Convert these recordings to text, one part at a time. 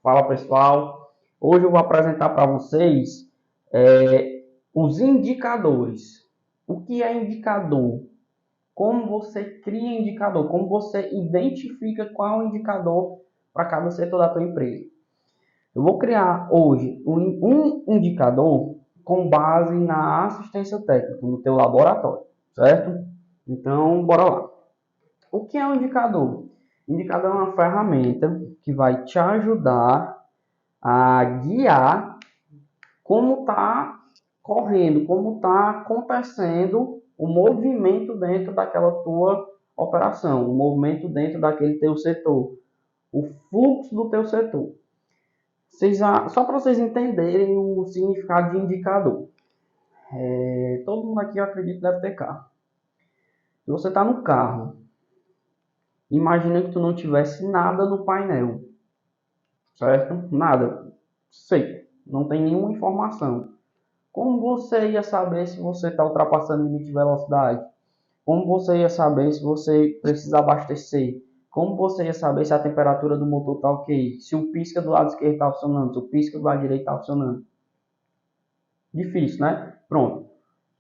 Fala pessoal, hoje eu vou apresentar para vocês os indicadores. O que é indicador? Como você cria indicador? Como você identifica qual é o indicador para cada setor da tua empresa? Eu vou criar hoje um indicador com base na assistência técnica no teu laboratório, certo? Então, bora lá. O que é um indicador? Indicador é uma ferramenta que vai te ajudar a guiar como está correndo, como está acontecendo o movimento dentro daquela tua operação, o movimento dentro daquele teu setor, o fluxo do teu setor. Só para vocês entenderem o significado de indicador. Todo mundo aqui, eu acredito, deve ter carro. Se você está no carro, imagina que tu não tivesse nada no painel, certo? Nada. Seco. Não tem nenhuma informação. Como você ia saber se você está ultrapassando o limite de velocidade? Como você ia saber se você precisa abastecer? Como você ia saber se a temperatura do motor está ok? Se o pisca do lado esquerdo está funcionando? Se o pisca do lado direito está funcionando? Difícil, né? Pronto.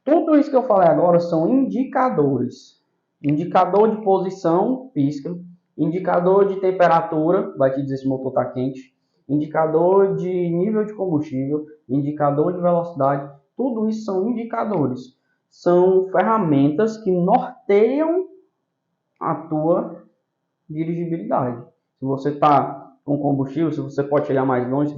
Tudo isso que eu falei agora são indicadores. Indicador de posição, pisca. Indicador de temperatura, vai te dizer se o motor está quente. Indicador de nível de combustível. Indicador de velocidade. Tudo isso são indicadores. São ferramentas que norteiam a tua dirigibilidade. Se você está com combustível, se você pode chegar mais longe,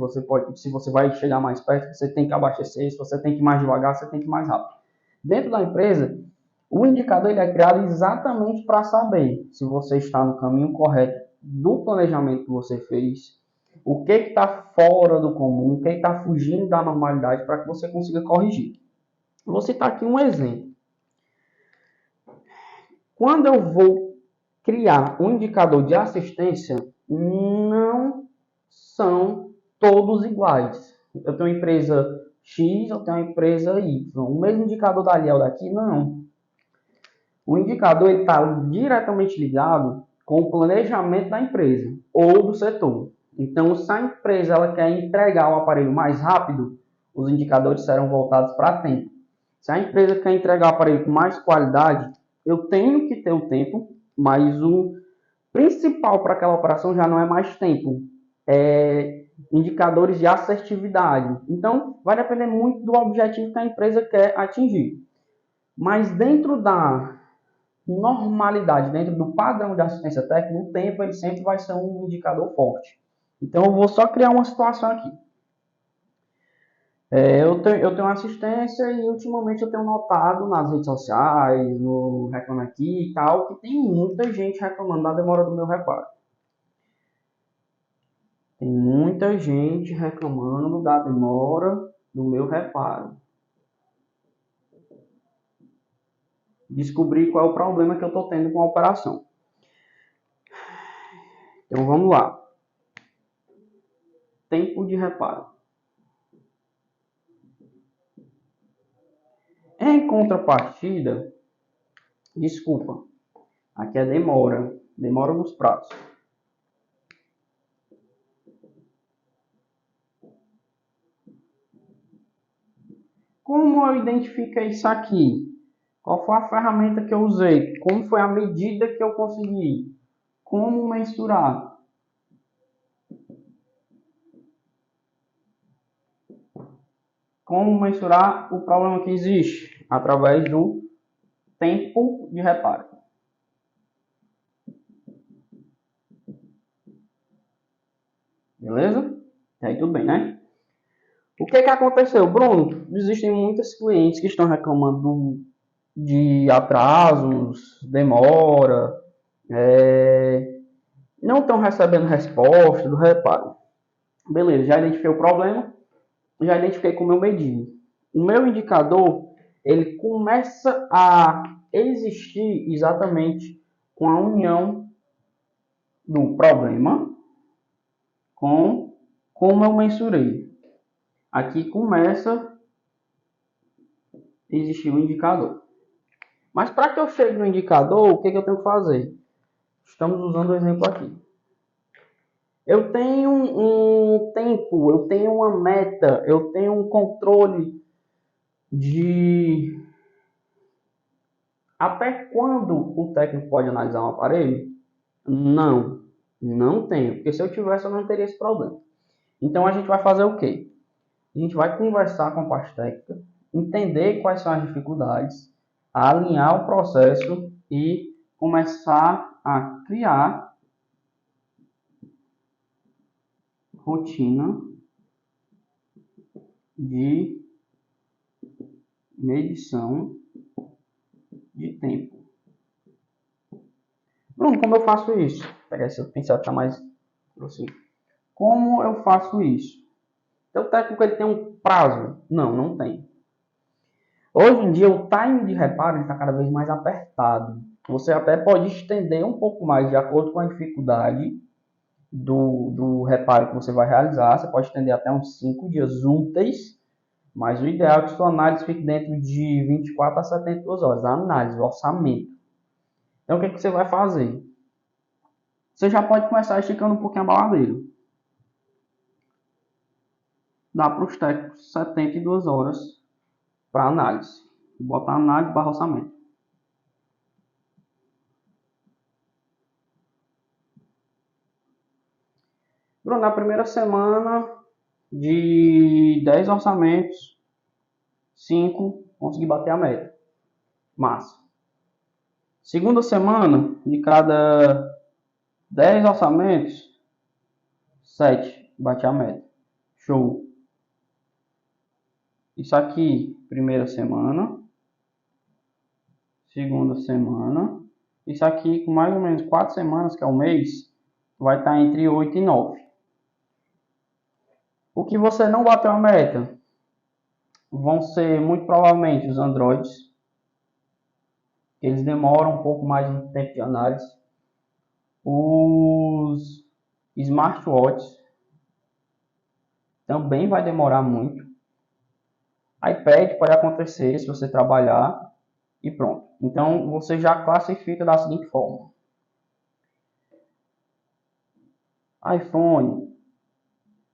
se você vai chegar mais perto, você tem que abastecer. Se você tem que ir mais devagar, você tem que ir mais rápido. Dentro da empresa, o indicador ele é criado exatamente para saber se você está no caminho correto do planejamento que você fez, o que está fora do comum, o que está fugindo da normalidade para que você consiga corrigir. Vou citar aqui um exemplo. Quando eu vou criar um indicador de assistência, não são todos iguais. Eu tenho uma empresa X, eu tenho uma empresa Y. O mesmo indicador dali é o daqui? Não. O indicador está diretamente ligado com o planejamento da empresa ou do setor. Então, se a empresa ela quer entregar o aparelho mais rápido, os indicadores serão voltados para tempo. Se a empresa quer entregar o aparelho com mais qualidade, eu tenho que ter o tempo, mas o principal para aquela operação já não é mais tempo, é indicadores de assertividade. Então, vai depender muito do objetivo que a empresa quer atingir. Mas dentro da normalidade, dentro do padrão de assistência técnica, o tempo ele sempre vai ser um indicador forte. Então, eu vou só criar uma situação aqui. Eu tenho assistência e ultimamente eu tenho notado nas redes sociais, no Reclame Aqui e tal, que tem muita gente reclamando da demora do meu reparo. Tem muita gente reclamando da demora do meu reparo. Descobrir qual é o problema que eu estou tendo com a operação. Então vamos lá. Tempo de reparo. Em contrapartida, desculpa, aqui é demora nos prazos. Como eu identifiquei isso aqui? Qual foi a ferramenta que eu usei? Como foi a medida que eu consegui? Como mensurar? Como mensurar o problema que existe? Através do tempo de reparo. Beleza? E aí tudo bem, né? O que aconteceu? Bruno, existem muitos clientes que estão reclamando de atrasos, demora, não estão recebendo resposta do reparo. Beleza, já identifiquei o problema, já identifiquei como eu medir. O meu indicador, ele começa a existir exatamente com a união do problema com como eu mensurei. Aqui começa a existir o indicador. Mas para que eu chegue no indicador, o que eu tenho que fazer? Estamos usando o exemplo aqui. Eu tenho um tempo, eu tenho uma meta, eu tenho um controle de até quando o técnico pode analisar um aparelho? Não, não tenho, porque se eu tivesse eu não teria esse problema. Então a gente vai fazer o quê? A gente vai conversar com a parte técnica, entender quais são as dificuldades, alinhar o processo e começar a criar rotina de medição de tempo. Bruno, como eu faço isso? Pegar esse pincel que está mais grossinho. Como eu faço isso? Então, o técnico ele tem um prazo? Não, não tem. Hoje em dia, o time de reparo está cada vez mais apertado. Você até pode estender um pouco mais de acordo com a dificuldade do reparo que você vai realizar. Você pode estender até uns 5 dias úteis, mas o ideal é que sua análise fique dentro de 24 a 72 horas. A análise, o orçamento. Então, o que você vai fazer? Você já pode começar esticando um pouquinho a baladeira. Dá para os técnicos 72 horas para análise. Botar análise barra orçamento. Bruno, na primeira semana de 10 orçamentos, 5 consegui bater a meta. Massa. Segunda semana, de cada 10 orçamentos, 7 bati a meta. Show. Isso aqui, primeira semana. Segunda semana. Isso aqui, com mais ou menos 4 semanas, que é o mês, vai estar entre 8 e 9. O que você não bateu a meta vão ser, muito provavelmente, os Androids. Eles demoram um pouco mais no tempo de análise. Os smartwatches também vai demorar muito. iPad pode acontecer se você trabalhar e pronto. Então você já classifica da seguinte forma: iPhone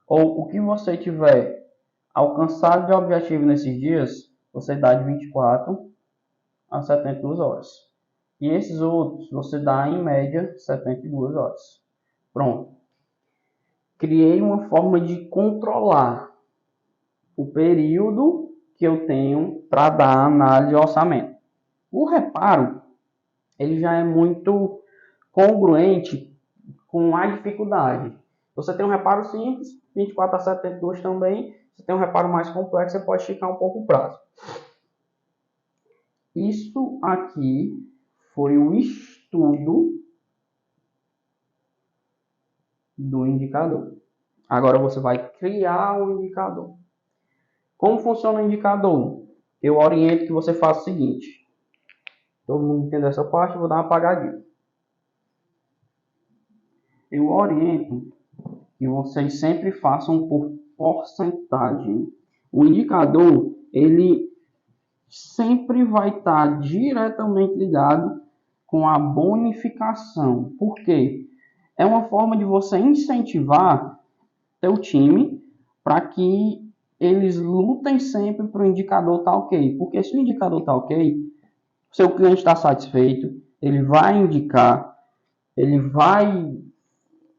ou o que você tiver alcançado de objetivo nesses dias, você dá de 24 a 72 horas. E esses outros você dá em média 72 horas. Pronto. Criei uma forma de controlar o período que eu tenho para dar análise de orçamento. O reparo, ele já é muito congruente com a dificuldade. Você tem um reparo simples, 24 a 72 também. Você tem um reparo mais complexo, você pode esticar um pouco o prazo. Isso aqui foi o estudo do indicador. Agora você vai criar um indicador. Como funciona o indicador? Eu oriento que você faça o seguinte. Todo mundo entende essa parte, eu vou dar uma apagadinha. Eu oriento que vocês sempre façam por porcentagem. O indicador, ele sempre vai estar diretamente ligado com a bonificação. Por quê? É uma forma de você incentivar seu time para que eles lutem sempre para o indicador estar ok. Porque se o indicador está ok, seu cliente está satisfeito, ele vai indicar, ele vai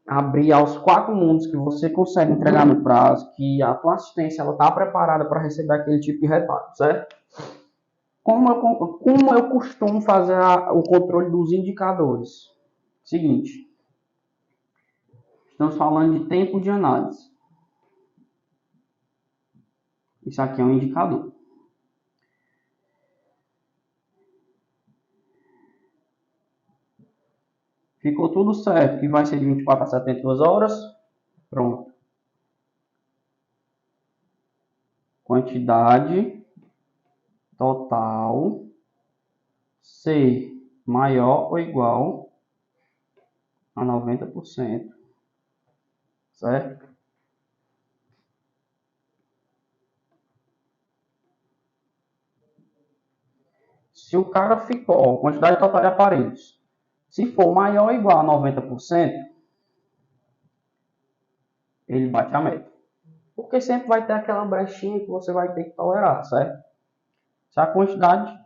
abrir aos 4 mundos que você consegue entregar no prazo, que a tua assistência está preparada para receber aquele tipo de reparo, certo? Como eu costumo fazer o controle dos indicadores? Seguinte, estamos falando de tempo de análise. Isso aqui é um indicador. Ficou tudo certo, que vai ser de 24 a 72 horas. Pronto. Quantidade total ser maior ou igual a 90%. Certo? Se o cara ficou, quantidade total de aparelhos, se for maior ou igual a 90%, ele bate a meta. Porque sempre vai ter aquela brechinha que você vai ter que tolerar, certo? Se a quantidade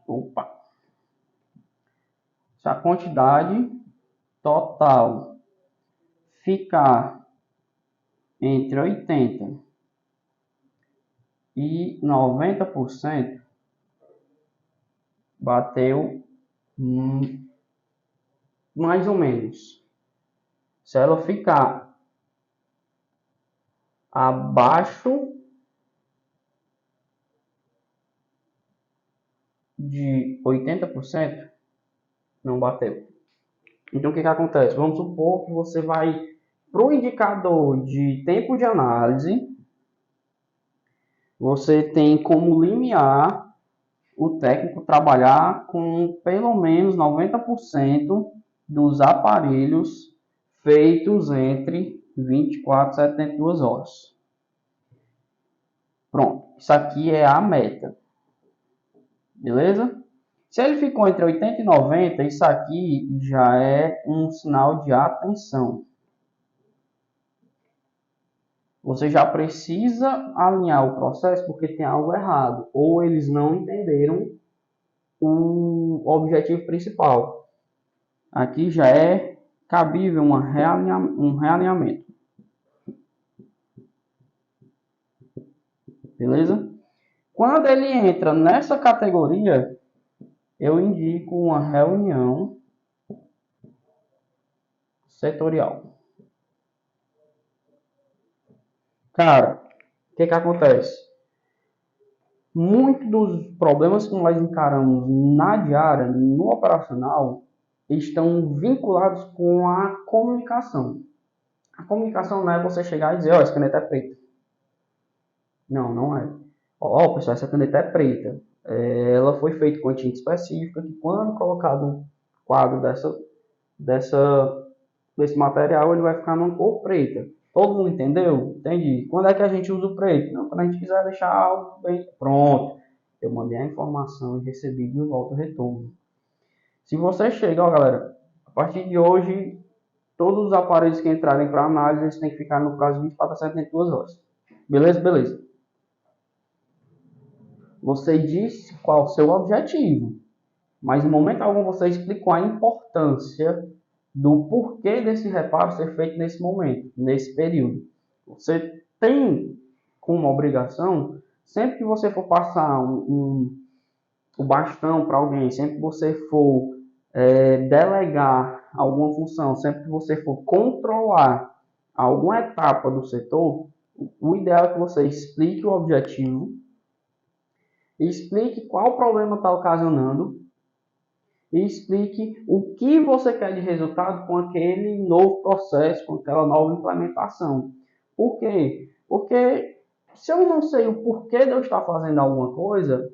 total ficar entre 80 e 90%, bateu mais ou menos. Se ela ficar abaixo de 80%, não bateu. Então o que acontece? Vamos supor que você vai para o indicador de tempo de análise, você tem como limiar o técnico trabalhar com pelo menos 90% dos aparelhos feitos entre 24 e 72 horas. Pronto, isso aqui é a meta. Beleza? Se ele ficou entre 80 e 90, isso aqui já é um sinal de atenção. Você já precisa alinhar o processo porque tem algo errado. Ou eles não entenderam o objetivo principal. Aqui já é cabível um realinhamento. Beleza? Quando ele entra nessa categoria, eu indico uma reunião setorial. Cara, o que acontece? Muitos dos problemas que nós encaramos na diária, no operacional, estão vinculados com a comunicação. A comunicação não é você chegar e dizer, ó, essa caneta é preta. Não, não é. Ó, pessoal, essa caneta é preta. Ela foi feita com tinta específica, que quando colocado um quadro desse material, ele vai ficar numa cor preta. Todo mundo entendeu? Entendi. Quando é que a gente usa o preto? Não, quando a gente quiser deixar algo bem pronto. Eu mandei a informação e recebi de volta o retorno. Se você chega, ó galera, a partir de hoje, todos os aparelhos que entrarem para análise, eles têm que ficar no prazo de 24 a 72 horas. Beleza? Beleza. Você disse qual o seu objetivo, mas em momento algum você explicou a importância do porquê desse reparo ser feito nesse momento, nesse período. Você tem como obrigação, sempre que você for passar o bastão para alguém, sempre que você for delegar alguma função, sempre que você for controlar alguma etapa do setor, o ideal é que você explique o objetivo, explique qual problema está ocasionando e explique o que você quer de resultado com aquele novo processo, com aquela nova implementação. Por quê? Porque se eu não sei o porquê de eu estar fazendo alguma coisa,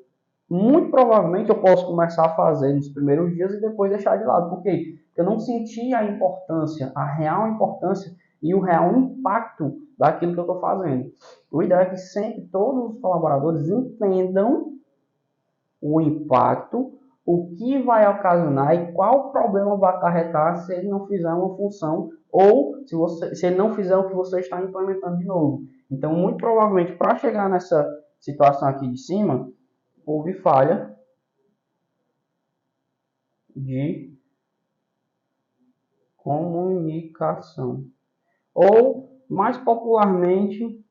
muito provavelmente eu posso começar a fazer nos primeiros dias e depois deixar de lado. Por quê? Porque eu não senti a importância, a real importância e o real impacto daquilo que eu estou fazendo. O ideal é que sempre todos os colaboradores entendam o impacto, o que vai ocasionar e qual problema vai acarretar se ele não fizer uma função ou se ele não fizer o que você está implementando de novo. Então, muito provavelmente, para chegar nessa situação aqui de cima, houve falha de comunicação. Ou, mais popularmente,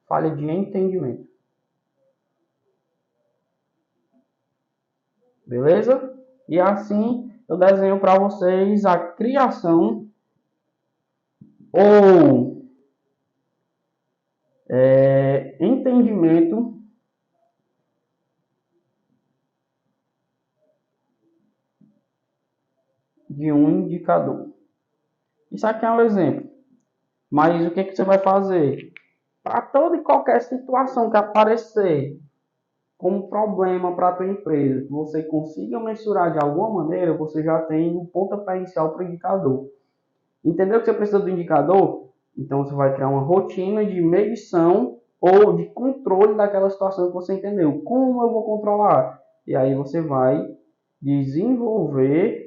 falha de entendimento. Beleza? E assim eu desenho para vocês a criação ou entendimento de um indicador. Isso aqui é um exemplo. Mas o que você vai fazer? Para toda e qualquer situação que aparecer como problema para a tua empresa, que você consiga mensurar de alguma maneira, você já tem um pontapé inicial para o indicador. Entendeu que você precisa do indicador? Então você vai criar uma rotina de medição ou de controle daquela situação que você entendeu. Como eu vou controlar? E aí você vai desenvolver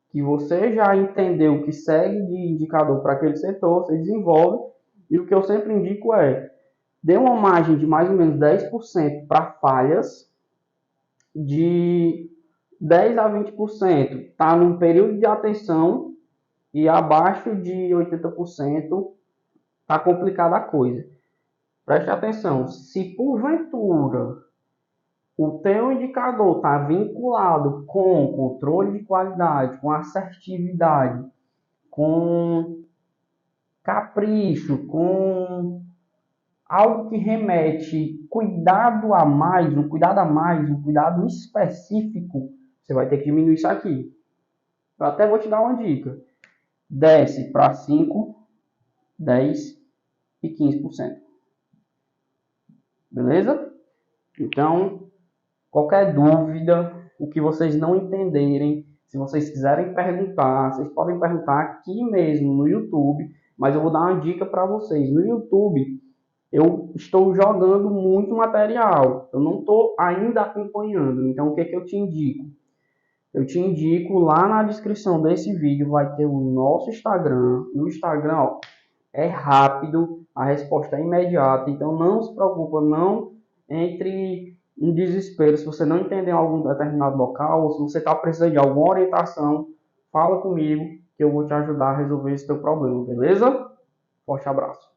que você já entendeu o que segue de indicador para aquele setor, você desenvolve. E o que eu sempre indico é, dê uma margem de mais ou menos 10% para falhas, de 10 a 20% está num período de atenção e abaixo de 80% está complicada a coisa. Preste atenção, se porventura o teu indicador está vinculado com controle de qualidade, com assertividade, com capricho, com algo que remete um cuidado específico, você vai ter que diminuir isso aqui. Eu até vou te dar uma dica. Desce para 5, 10 e 15%. Beleza? Então, qualquer dúvida, o que vocês não entenderem, se vocês quiserem perguntar, vocês podem perguntar aqui mesmo no YouTube, mas eu vou dar uma dica para vocês. No YouTube, eu estou jogando muito material, eu não estou ainda acompanhando, então o que eu te indico? Eu te indico lá na descrição desse vídeo, vai ter o nosso Instagram. No Instagram, ó, é rápido, a resposta é imediata, então não se preocupa, não entre em desespero. Se você não entender algum determinado local, ou se você está precisando de alguma orientação, fala comigo que eu vou te ajudar a resolver esse teu problema, beleza? Forte abraço.